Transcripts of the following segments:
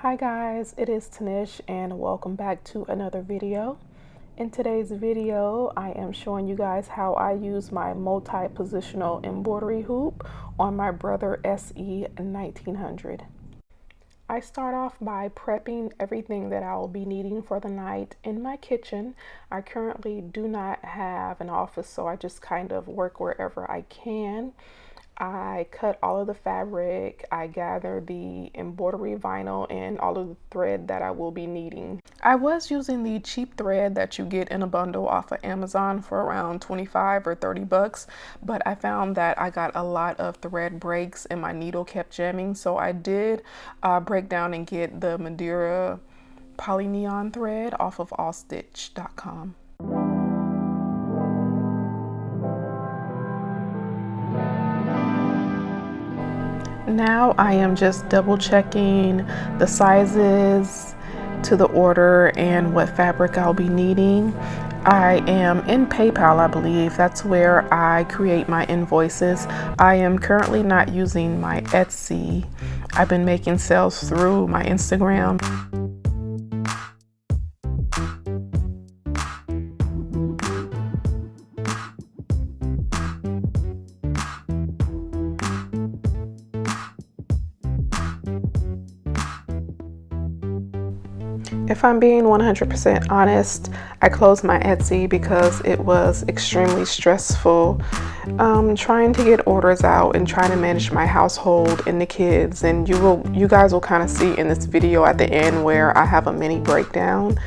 Hi guys, it is Tanish and welcome back to another video. In today's video, I am showing you guys how I use my multi-positional embroidery hoop on my Brother SE1900. I start off by prepping everything that I will be needing for the night in my kitchen. I currently do not have an office, so I just kind of work wherever I can. I cut all of the fabric, I gather the embroidery vinyl and all of the thread that I will be needing. I was using the cheap thread that you get in a bundle off of Amazon for around 25 or 30 bucks, but I found that I got a lot of thread breaks and my needle kept jamming, so I did break down and get the Madeira polyneon thread off of allstitch.com. Now I am just double checking the sizes to the order and what fabric I'll be needing. I am in PayPal, I believe. That's where I create my invoices. I am currently not using my Etsy. I've been making sales through my Instagram. If I'm being 100% honest, I closed my Etsy because it was extremely stressful trying to get orders out and trying to manage my household and the kids. And you guys will kind of see in this video at the end where I have a mini breakdown.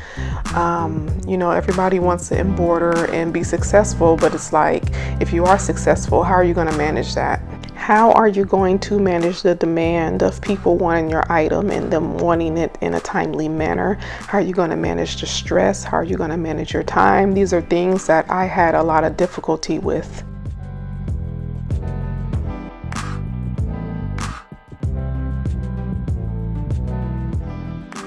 You know, everybody wants to embroider and be successful, but it's like, if you are successful, how are you going to manage that? How are you going to manage the demand of people wanting your item and them wanting it in a timely manner? How are you going to manage the stress? How are you going to manage your time? These are things that I had a lot of difficulty with.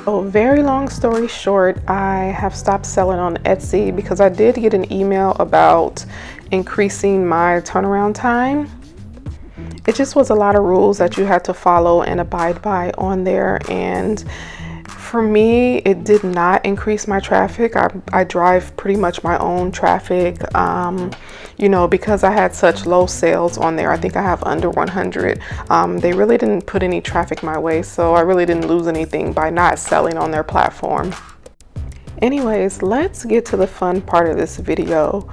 So very long story short, I have stopped selling on Etsy because I did get an email about increasing my turnaround time. It just was a lot of rules that you had to follow and abide by on there, and for me it did not increase my traffic. I drive pretty much my own traffic, you know, because I had such low sales on there. I think I have under 100. They really didn't put any traffic my way, so I really didn't lose anything by not selling on their platform. Anyways, let's get to the fun part of this video.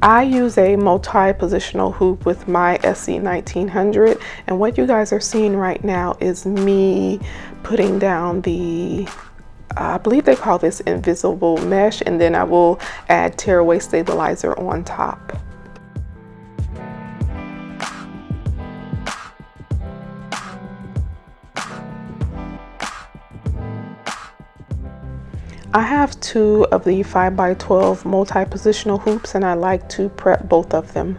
I use a multi-positional hoop with my SE1900, and what you guys are seeing right now is me putting down the I believe they call this invisible mesh, and then I will add tearaway stabilizer on top. I have two of the 5x12 multi-positional hoops, and I like to prep both of them.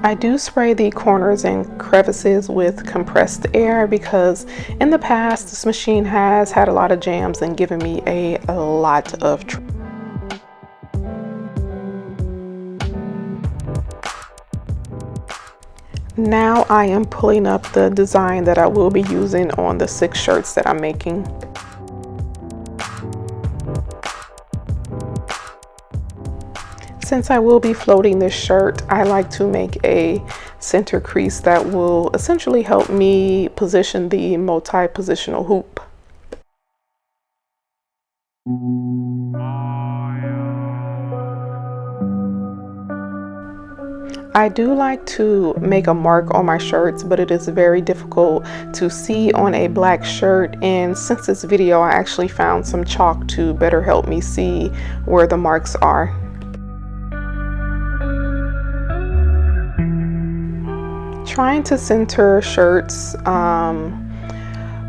I do spray the corners and crevices with compressed air because in the past this machine has had a lot of jams and given me a lot of trouble. Now I am pulling up the design that I will be using on the 6 shirts that I'm making. Since I will be floating this shirt, I like to make a center crease that will essentially help me position the multi-positional hoop. I do like to make a mark on my shirts, but it is very difficult to see on a black shirt, and since this video I actually found some chalk to better help me see where the marks are. Trying to center shirts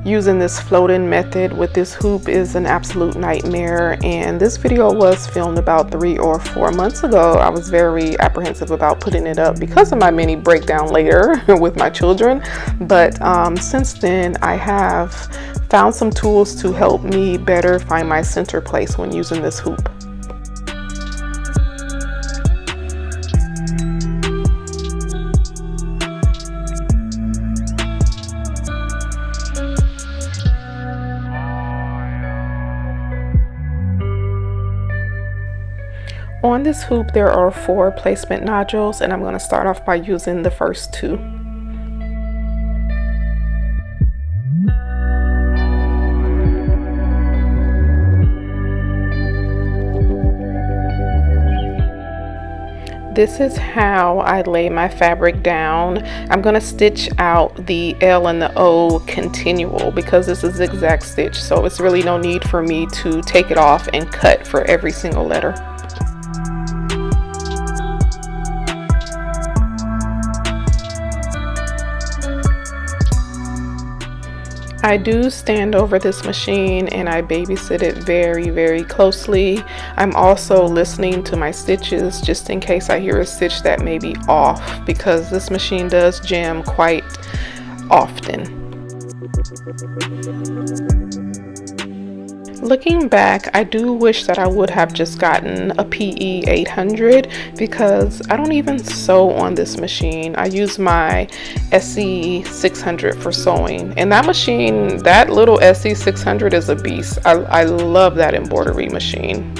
Using this float-in method with this hoop is an absolute nightmare, and this video was filmed about 3 or 4 months ago. I was very apprehensive about putting it up because of my mini breakdown later with my children, but since then I have found some tools to help me better find my center place when using this hoop. On this hoop there are 4 placement nodules, and I'm going to start off by using the first 2. This is how I lay my fabric down. I'm going to stitch out the L and the O continual because this is a zigzag stitch, so it's really no need for me to take it off and cut for every single letter. I do stand over this machine and I babysit it very, very closely. I'm also listening to my stitches just in case I hear a stitch that may be off, because this machine does jam quite often. Looking back, I do wish that I would have just gotten a PE800 because I don't even sew on this machine. I use my SE600 for sewing, and that machine, that little SE600 is a beast. I love that embroidery machine.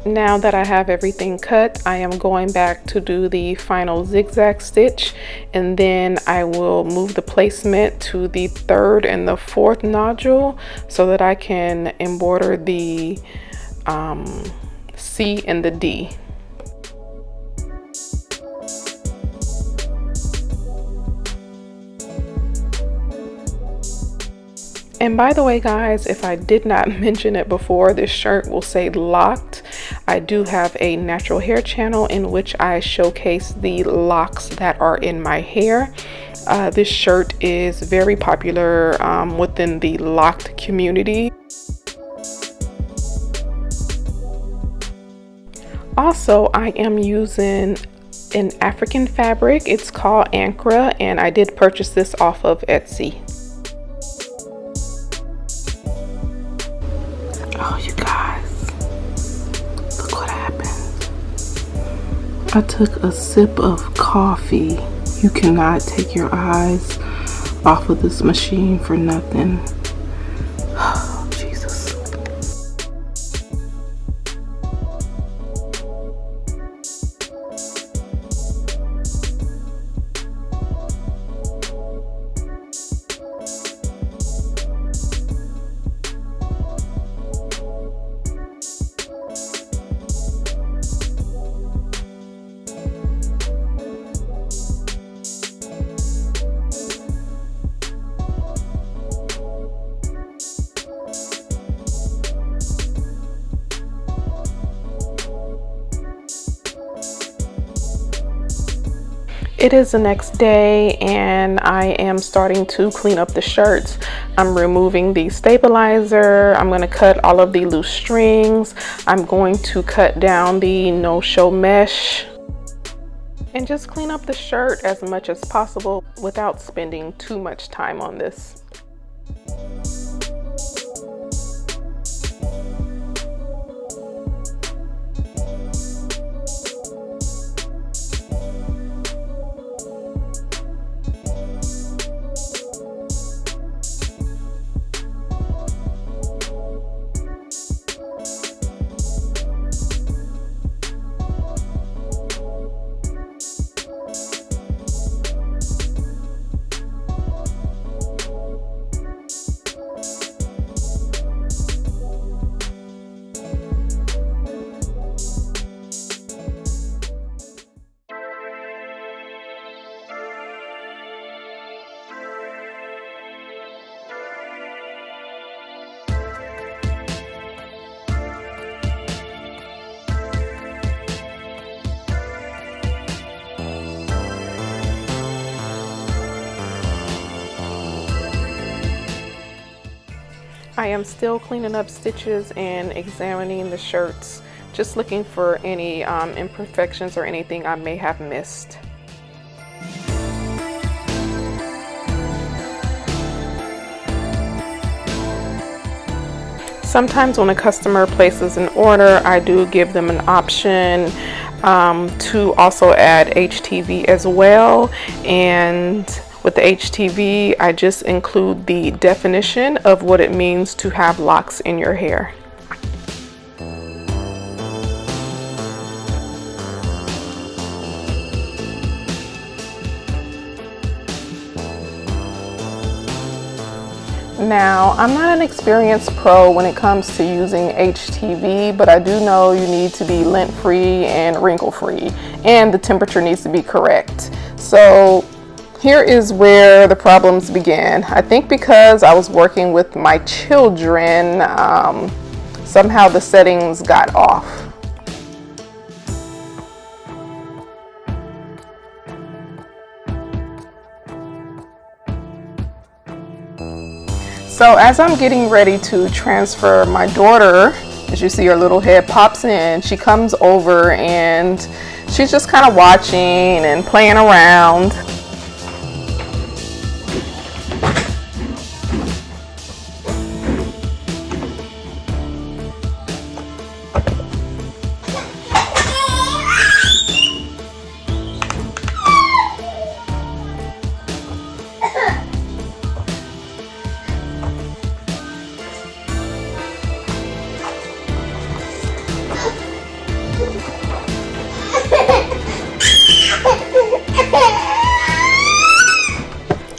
Now that I have everything cut, I am going back to do the final zigzag stitch, and then I will move the placement to the 3rd and the 4th nodule so that I can embroider the C and the D. And by the way guys, if I did not mention it before, this shirt will say locked. I do have a natural hair channel in which I showcase the locks that are in my hair. This shirt is very popular within the locked community. Also, I am using an African fabric. It's called Ankara, and I did purchase this off of Etsy. Oh, you guys, look what happened. I took a sip of coffee. You cannot take your eyes off of this machine for nothing. Oh, Jesus. It is the next day and I am starting to clean up the shirts. I'm removing the stabilizer. I'm going to cut all of the loose strings. I'm going to cut down the no-show mesh and just clean up the shirt as much as possible without spending too much time on this. I am still cleaning up stitches and examining the shirts, just looking for any imperfections or anything I may have missed. Sometimes when a customer places an order, I do give them an option to also add HTV as well. And with the HTV, I just include the definition of what it means to have locks in your hair. Now, I'm not an experienced pro when it comes to using HTV, but I do know you need to be lint-free and wrinkle-free, and the temperature needs to be correct. So here is where the problems began. I think because I was working with my children, somehow the settings got off. So as I'm getting ready to transfer my daughter, as you see her little head pops in, she comes over and she's just kind of watching and playing around.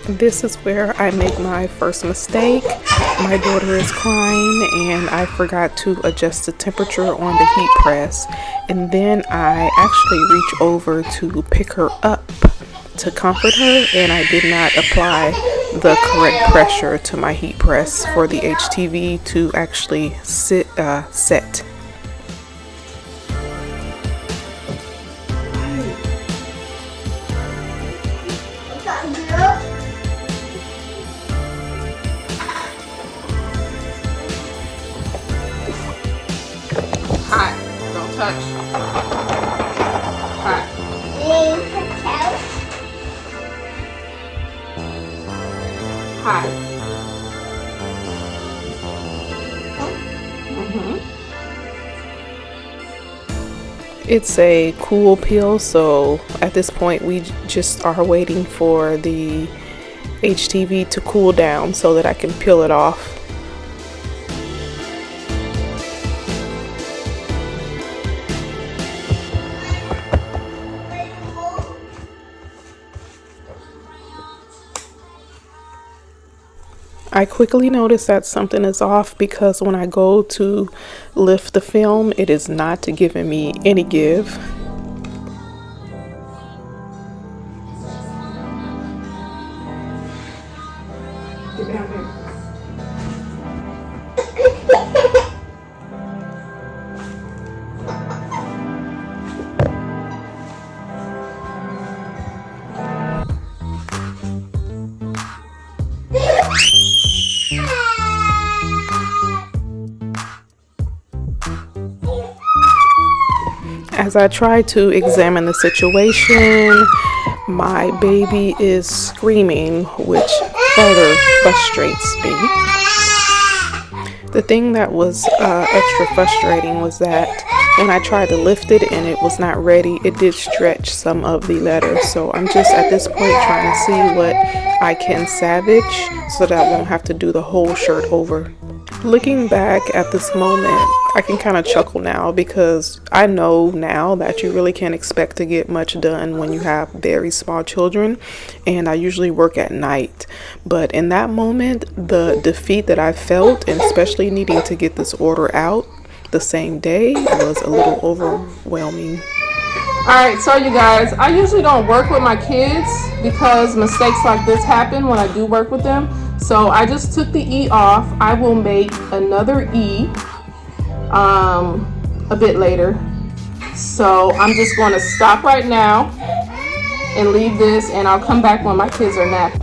This is where I make my first mistake. My daughter is crying and I forgot to adjust the temperature on the heat press. And then I actually reach over to pick her up to comfort her, and I did not apply the correct pressure to my heat press for the HTV to actually set. Hot, don't touch. Hot. Hot. It's a cool peel, so at this point we just are waiting for the HTV to cool down so that I can peel it off. I quickly notice that something is off because when I go to lift the film, it is not giving me any give. Get down here. As I try to examine the situation, my baby is screaming, which further frustrates me. The thing that was extra frustrating was that when I tried to lift it and it was not ready, it did stretch some of the letters. So I'm just at this point trying to see what I can salvage so that I won't have to do the whole shirt over. Looking back at this moment, I can kind of chuckle now because I know now that you really can't expect to get much done when you have very small children, and I usually work at night. But in that moment, the defeat that I felt, and especially needing to get this order out the same day, was a little overwhelming. Alright, so you guys, I usually don't work with my kids because mistakes like this happen when I do work with them. So I just took the E off. I will make another E a bit later. So I'm just going to stop right now and leave this, and I'll come back when my kids are napping.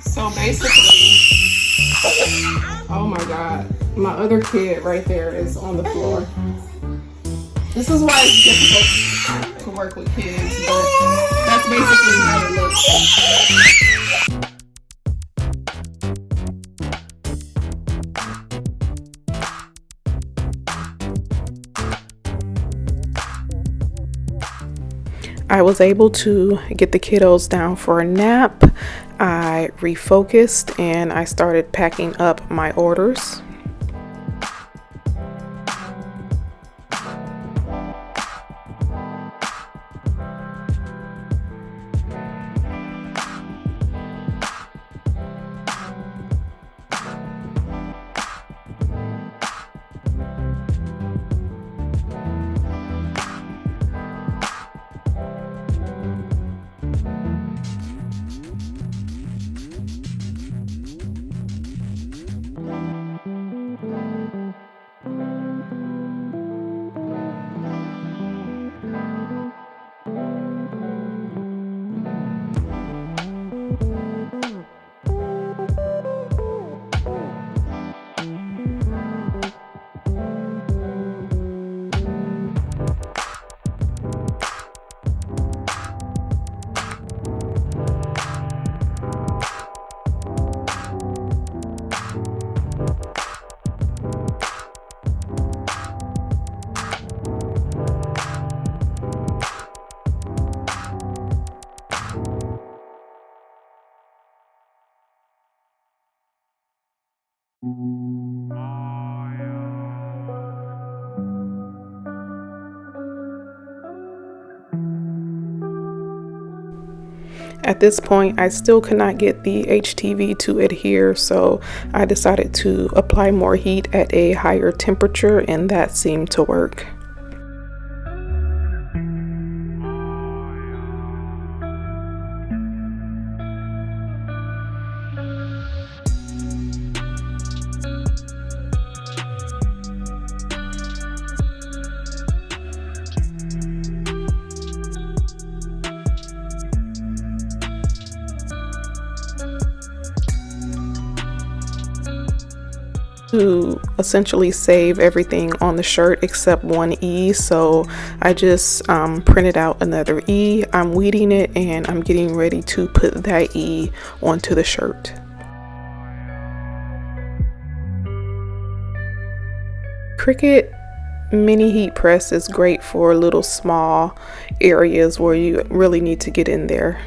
So basically, Oh my God, my other kid right there is on the floor. This is why it's difficult to work with kids, but that's basically how it looks. I was able to get the kiddos down for a nap. I refocused and I started packing up my orders. At this point, I still could not get the HTV to adhere, so I decided to apply more heat at a higher temperature, and that seemed to work. To essentially save everything on the shirt except one E, so I just printed out another E. I'm weeding it and I'm getting ready to put that E onto the shirt. Cricut mini heat press is great for little small areas where you really need to get in there.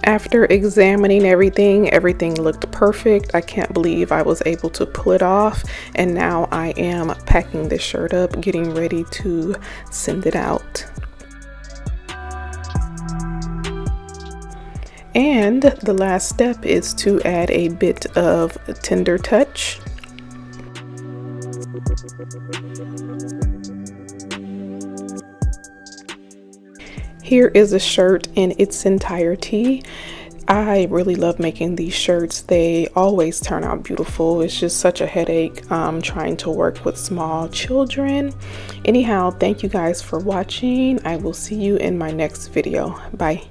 After examining everything looked perfect. I can't believe I was able to pull it off, and now I am packing this shirt up, getting ready to send it out. And the last step is to add a bit of tender touch. Here is a shirt in its entirety. I really love making these shirts. They always turn out beautiful. It's just such a headache trying to work with small children. Anyhow, thank you guys for watching. I will see you in my next video. Bye.